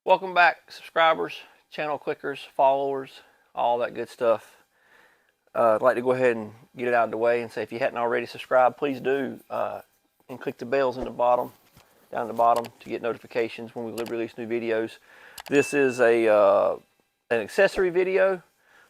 Welcome back, subscribers, channel clickers, followers, all that good stuff. I'd like to go ahead and get it out of the way and say if you hadn't already subscribed, please do, and click the bells in the bottom, down at the bottom, to get notifications when we release new videos. This is an accessory video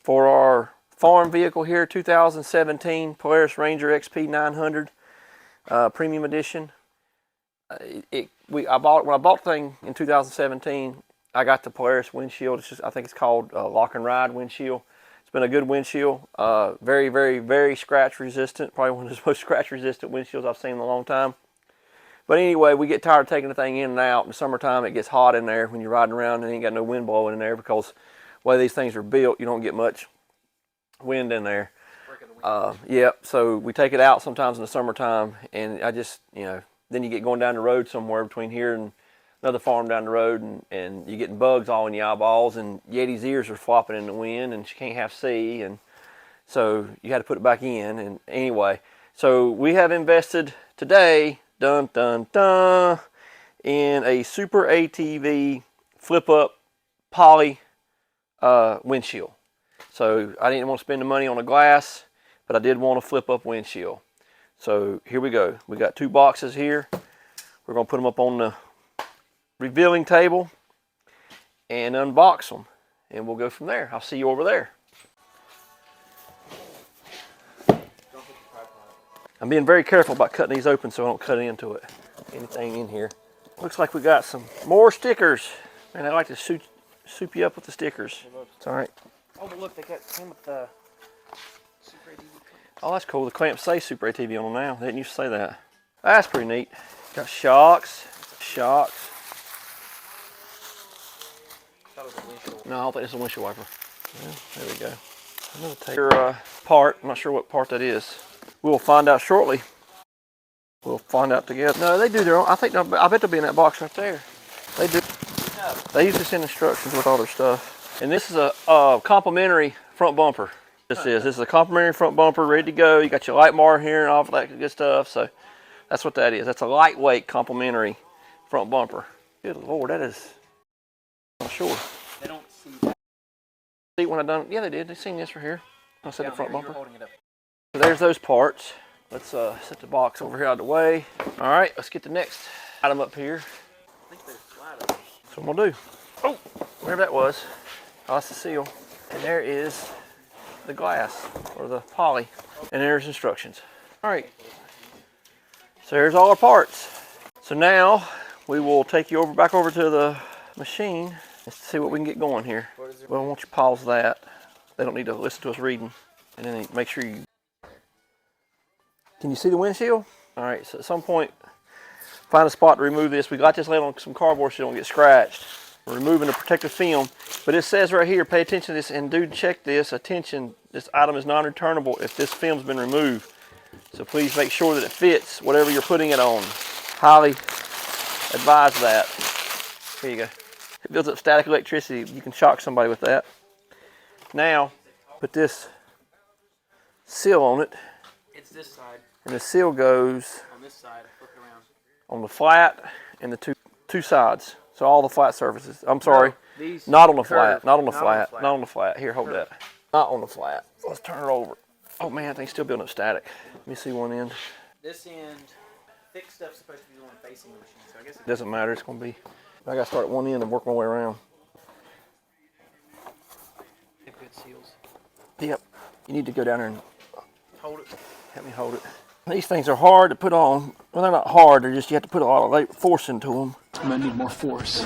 for our farm vehicle here, 2017 Polaris Ranger XP 900 Premium Edition. When I bought the thing in 2017, I got the Polaris windshield. I think it's called Lock and Ride windshield. It's been a good windshield. Very, very, very scratch resistant. Probably one of the most scratch resistant windshields I've seen in a long time. But anyway, we get tired of taking the thing in and out. In the summertime, it gets hot in there when you're riding around and ain't got no wind blowing in there, because the way these things are built, you don't get much wind in there. Yeah, so we take it out sometimes in the summertime, and I just, then you get going down the road somewhere between here and another farm down the road, and you're getting bugs all in your eyeballs, and Yeti's ears are flopping in the wind, and she can't half see, and so you had to put it back in. And anyway, so we have invested today, in a SuperATV flip-up poly windshield. So I didn't want to spend the money on a glass, but I did want a flip-up windshield. So here we go. We got two boxes here. We're going to put them up on the revealing table and unbox them, and we'll go from there. I'll see you over there. I'm being very careful about cutting these open so I don't cut into it. Anything in here. Looks like we got some more stickers. Man, I like to soup you up with the stickers. It's all right. Oh, but look, they came with the SuperATV. Oh, that's cool. The clamps say SuperATV on them now. They didn't used to say that. That's pretty neat. Got shocks. No, I don't think it's a windshield wiper. Yeah, there we go. I'm going to take your part. I'm not sure what part that is. We'll find out shortly. We'll find out together. No, they do their own. I bet they'll be in that box right there. They do. They usually send instructions with all their stuff. And this is a complimentary front bumper. This is a complimentary front bumper, ready to go. You got your light bar here and all that good stuff. So that's what that is. That's a lightweight complimentary front bumper. Good Lord, that is. I'm sure. They don't see that. See when I done? Yeah, they did. They seen this right here. I said the front bumper. Holding it up. So there's those parts. Let's set the box over here out of the way. All right, let's get the next item up here. I think they're flat up. That's what I'm gonna do. Oh, whatever that was. Oh, that's the seal. And there is the glass, or the poly. And there's instructions. All right. So there's all our parts. So now we will take you back over to the machine. Let's see what we can get going here. Well, I want you to pause that. They don't need to listen to us reading. And then make sure you... Can you see the windshield? All right, so at some point, find a spot to remove this. We got this laid on some cardboard so it don't get scratched. We're removing the protective film. But it says right here, pay attention to this, and do check this. Attention, this item is non-returnable if this film's been removed. So please make sure that it fits whatever you're putting it on. Highly advise that. Here you go. It builds up static electricity. You can shock somebody with that. Now, put this seal on it. It's this side. And the seal goes on this side. Flip it around. On the flat and the two sides. So all the flat surfaces. I'm sorry. No, not on the flat. curve. Not on the flat. Not on the flat. Here, hold that. Not on the flat. Let's turn it over. Oh man, that thing's still building up static. Let me see one end. This end, thick stuff's supposed to be the one facing the machine, so I guess it doesn't matter. It's gonna be. I gotta start at one end and work my way around. They've good seals. Yep. You need to go down there and hold it. Help me hold it. These things are hard to put on. Well, they're not hard. They're just you have to put a lot of force into them. I'm gonna need more force.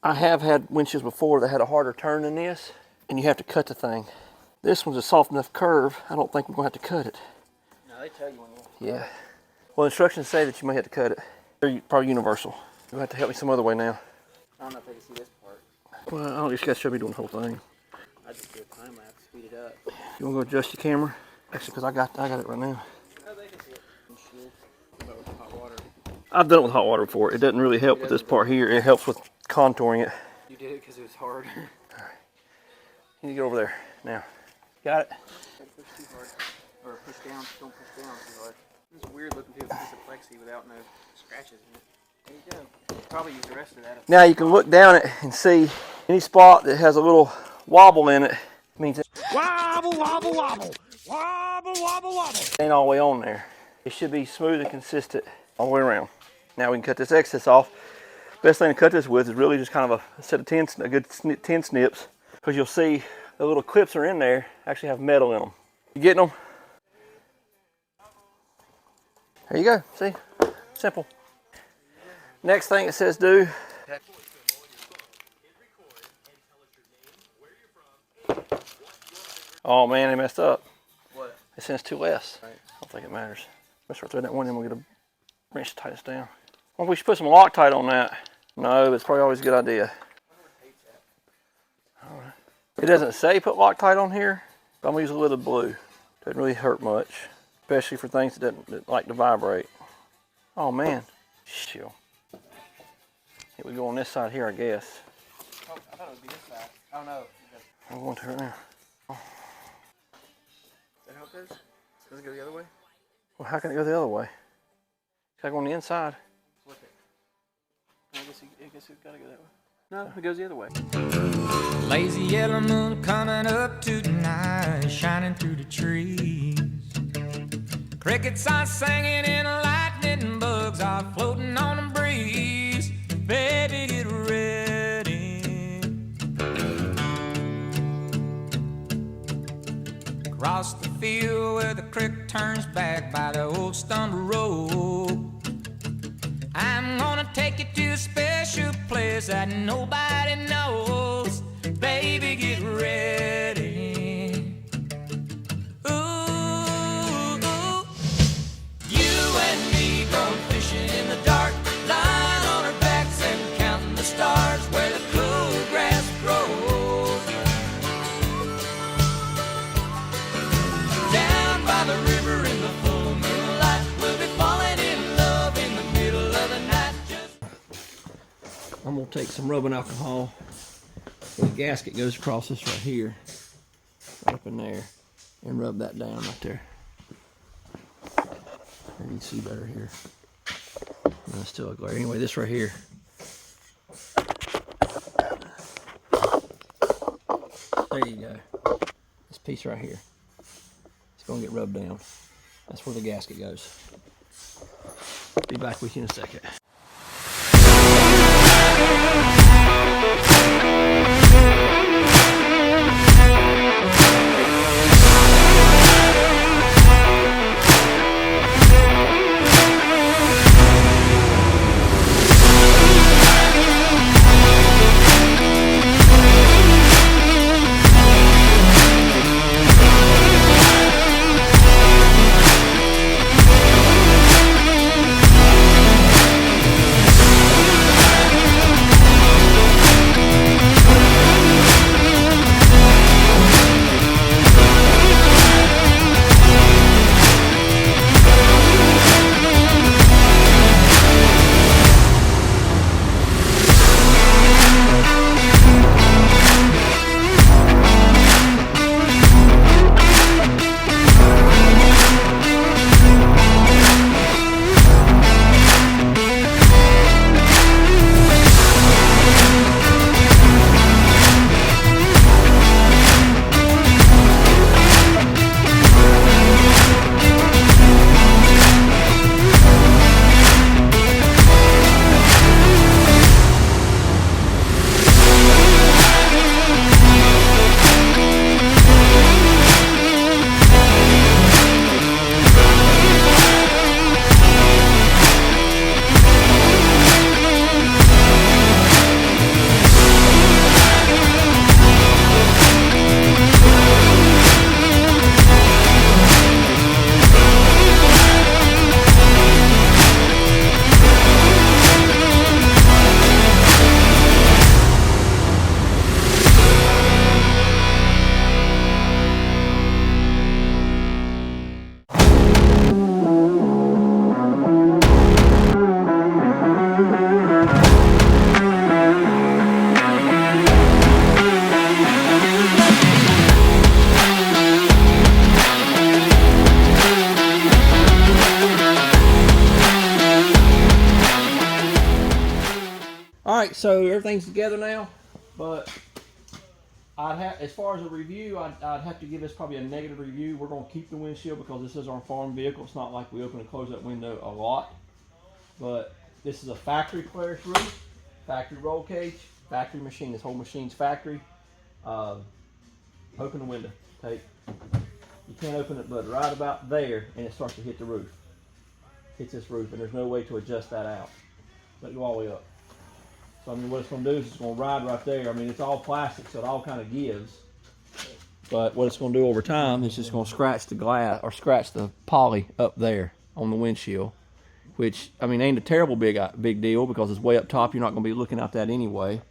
I have had windshields before that had a harder turn than this, and you have to cut the thing. This one's a soft enough curve. I don't think we're going to have to cut it. No, they tell you when you... Yeah. Well, instructions say that you may have to cut it. They're probably universal. You'll have to help me some other way now. I don't know if they can see this part. Well, I don't just got to show me doing the whole thing. I just do a time lapse, speed it up. You want to go adjust your camera? Actually, because I got it right now. Oh, they can see it. With hot water. I've done it with hot water before. It doesn't really help with this part here. It helps with contouring it. You did it because it was hard. All right. You need to get over there now. Got it? Don't push too hard. Or push down. Don't push down too hard. It's a weird looking piece of plexi without no scratches in it. There you go. Probably use the rest of that. Now you can look down it and see any spot that has a little wobble in it. Means it Wobble, wobble, wobble. Wobble, wobble, wobble. ain't all the way on there. It should be smooth and consistent all the way around. Now we can cut this excess off. Best thing to cut this with is really just kind of a set of a good 10 snips, because you'll see the little clips are in there actually have metal in them. You getting them? There you go. See? Simple. Next thing it says do. Oh man, they messed up. What? It sends two less. Right. I don't think it matters. Let's start through that one, then we'll get a wrench to tighten this down. Well, we should put some Loctite on that. No, but it's probably always a good idea. All right. It doesn't say put Loctite on here, but I'm gonna use a little blue. Doesn't really hurt much, especially for things that like to vibrate. Oh man, chill. It would go on this side here, I guess. Oh, I thought it would be this side. Oh no. I'm going to it now. Is that how it goes? Does it go the other way? Well, how can it go the other way? It's gotta go on the inside. Flip it. I guess it's gotta go that way. No, it goes the other way. Lazy yellow moon coming up tonight, shining through the trees. Crickets are singing and lightning bugs are floating on the breeze. Baby, get ready. Across the field where the creek turns back by the old stone road, I'm gonna take you to a special place that nobody knows. Baby, get ready. Ooh, you and me going fishing in the dark, lying on our backs and counting the stars where the cool grass grows. Down by the river in the full moonlight, we'll be falling in love in the middle of the night. I'm gonna take some rubbing alcohol. The gasket goes across this right here, right up in there, and rub that down right there. There you can see better here. No, still a glare. Anyway, this right here. There you go. This piece right here. It's gonna get rubbed down. That's where the gasket goes. Be back with you in a second. so everything's together now, but as far as a review, I'd have to give this probably a negative review. We're going to keep the windshield because this is our farm vehicle. It's not like we open and close that window a lot. But this is a factory Polaris roof, factory roll cage, factory machine. This whole machine's factory. Open the window. You can't open it but right about there, and it starts to hit the roof. Hits this roof, and there's no way to adjust that out. Let it go all the way up. So I mean, what it's going to do is it's going to ride right there. I mean, it's all plastic, so it all kind of gives. But what it's going to do over time is just going to scratch the glass or scratch the poly up there on the windshield, which I mean ain't a terrible big deal because it's way up top. You're not going to be looking out that anyway.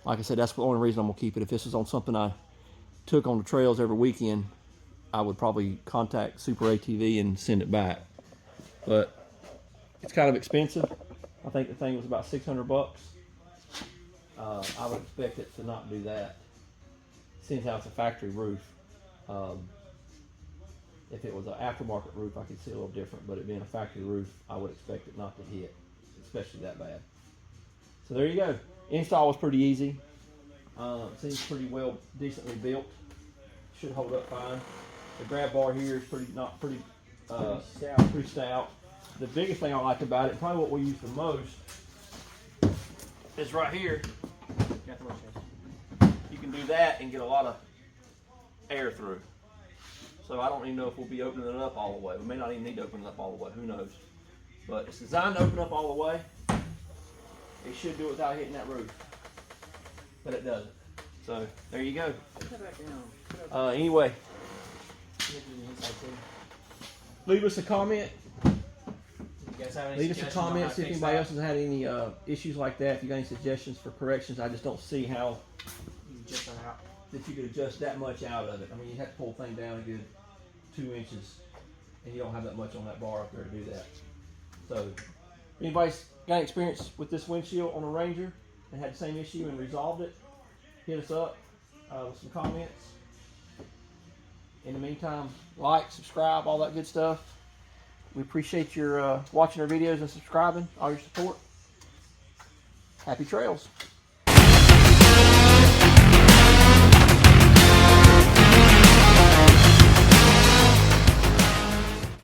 Like I said, that's the only reason I'm going to keep it. If this was on something I took on the trails every weekend, I would probably contact SuperATV and send it back. But it's kind of expensive. I think the thing was about $600. I would expect it to not do that, since how it's a factory roof. If it was an aftermarket roof, I could see a little different, but it being a factory roof, I would expect it not to hit, especially that bad. So there you go. Install was pretty easy. Seems pretty well, decently built. Should hold up fine. The grab bar here is pretty stout. The biggest thing I like about it, probably what we use the most, is right here. You can do that and get a lot of air through. So I don't even know if we'll be opening it up all the way. We may not even need to open it up all the way. Who knows? But it's designed to open up all the way. It should do it without hitting that roof, but it doesn't. So there you go. Anyway, leave us a comment. Leave us a comment, see if anybody else has had any issues like that. If you got any suggestions for corrections, I just don't see how that you could adjust that much out of it. I mean, you have to pull the thing down a good 2 inches, and you don't have that much on that bar up there to do that. So, if anybody's got experience with this windshield on a Ranger and had the same issue and resolved it, hit us up with some comments. In the meantime, like, subscribe, all that good stuff. We appreciate your watching our videos and subscribing, all your support. Happy trails.